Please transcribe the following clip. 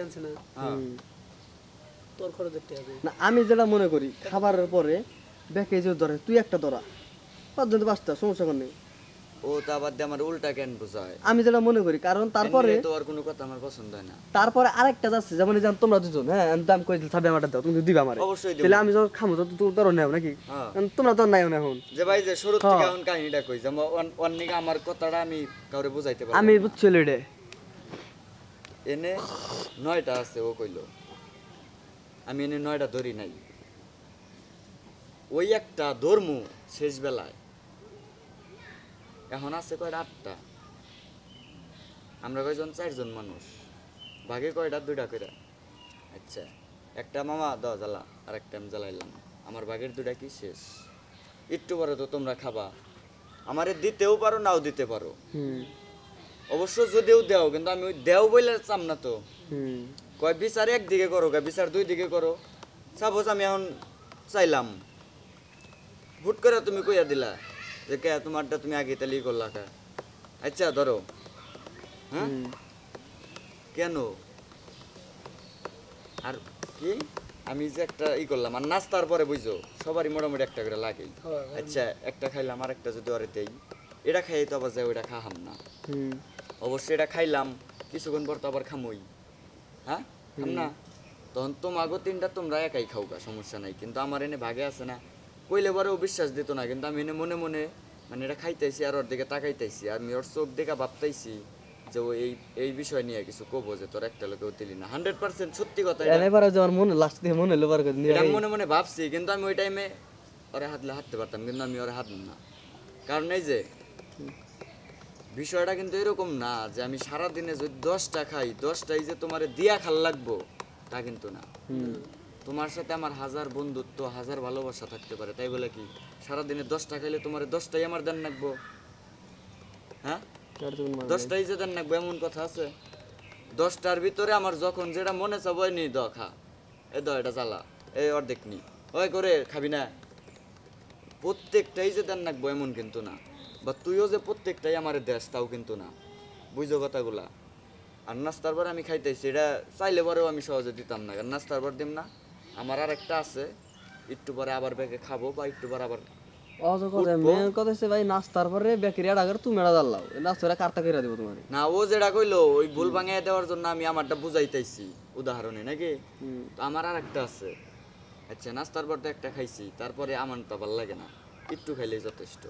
আনছে না তোর খরচ দেখতে হবে না আমি যেটা মনে করি খাবারের পরে ব্যাকে যে ধরে তুই একটা ধরা পাঁচজন তো পাঁচটা সমস্যা কোন নেই ও তা বাদ দিয়ে আমার উল্টা কেন বোঝায় আমি যেটা মনে করি কারণ তারপরে এমনিতে তো আর কোনো কথা আমার পছন্দ হয় না। তারপরে আরেকটা যাচ্ছে যেমন এই যে তোমরা দুজন হ্যাঁ দাম কই ছাবে আমারটা দাও তুমি দিবা আমারে অবশ্যই দেব। তাহলে আমি যখন খামো তো তুমি তোর নেও নাকি হ্যাঁ। কারণ তোমরা তো নাই না এখন যে ভাই যে শুরু হ্যাঁ। থেকে এখন কাহিনীটা কই যে অন্যকে আমার কথাটা আমি কাউরে বুঝাইতে পারবো আমি না। বুঝছি লেডে এনে 9টা আছে ও কইলো আমি এনে 9টা ধরি নাই ওই একটা ধর্মু শেষ বেলায় এখন আছে কয়টা 8টা আমরা কয়জন 4জন মানুষ ভাগে কয়টা 2টা কইরা আচ্ছা একটা মামা দাও জ্বালা আর একটা আমি জ্বালাইলাম আমার ভাগের 2টা কি শেষ একটু পরে তো তোমরা খাবা আমারে দিতেও পারো নাও দিতে পারো অবশ্য যদিও দেও কিন্তু আমি ওই দেও বলে চাম না তো কয় বিচার একদিকে করো বিচার 2 দিকে করো সাপোজ আমি এখন চাইলাম হুট করে তুমি কইয়া দিলা যে কে তোমারটা তুমি আগে তালি করলা কা আচ্ছা ধরো হ্যাঁ কেন আর কি আমি যে একটা করলাম আর নাস্তার পরে বুঝছো সবারই মোটামুটি একটা করে লাগে আচ্ছা একটা খাইলাম আর একটা যদি ওরে দেই এটা খাই তো আবার যাই ওইটা খাহাম না অবশ্যই এটা খাইলাম কিছুক্ষণ পর তো আবার খামই হ্যাঁ খাম না তখন তোমাগো 3টা তোমরা একাই খাওগা সমস্যা নাই কিন্তু আমার এনে ভাগে আছে না কইলে পরেও বিশ্বাস দিত না কিন্তু আমি এনে মনে মনে মানে এটা খাইতেছি আর ওর দিকে তাকাইতেছি আর আমি ওর চোখ দেখে ভাবতেছি যে ও এই বিষয় নিয়ে কিছু কবো যে তোর একটা লোকেও দিলি না 100% সত্যি কথা এটা। এবারে যে আমার মনে লাস্ট দিয়ে মনে হলো বার করে এটা আমি মনে মনে ভাবছি কিন্তু আমি ওই টাইমে ওরে হাঁটতে পারতাম কিন্তু আমি ওরে হাঁটলাম না কারণ এই যে বিষয়টা কিন্তু এরকম না যে আমি সারা দিনে যদি 10টা খাই 10টাই যে তোমারে দিয়া খাল লাগবো তা কিন্তু না তোমার সাথে আমার 1000 বন্ধুত্ব 1000 ভালোবাসা থাকতে পারে তাই বলে কি সারা দিনে 10টা খাইলে তোমারে 10টাই আমার দেন লাগবো হ্যাঁ 10টাই যে দেন লাগবো এমন কথা আছে 10টার ভিতরে আমার যখন যেটা মনে চাবো নি দ খা এ দ এটা জ্বালা এই অর্ধেক নি ওই করে খাবি না প্রত্যেকটাই যে দেন লাগবো এমন কিন্তু না বা তুইও যে প্রত্যেকটাই আমার দেশ তাও কিন্তু না বুঝো কথাগুলা আর নাস্তার পর আমি খাইতেছি এটা চাইলে পরেও আমি সহজে দিতাম না কারণ নাস্তার পর দিম না আমার আর একটা আছে একটু পরে আবার ব্যাগে খাবো বা একটু পরে আবার অত কথা মেন কথা হচ্ছে ভাই নাস্তার পরে বেকারি আড়া করে তুমি এড়া দাঁড়াও নাস্তাটা কার্তা করে দেবো তোমার না ও যেটা কইলো ওই ভুল ভাঙিয়ে দেওয়ার জন্য আমি আমারটা বুঝাইতেছি উদাহরণে নাকি তো আমার আর একটা আছে আচ্ছা নাস্তার পর তো একটা খাইছি তারপরে আমার তো ভালো লাগে না একটু খাইলেই যথেষ্ট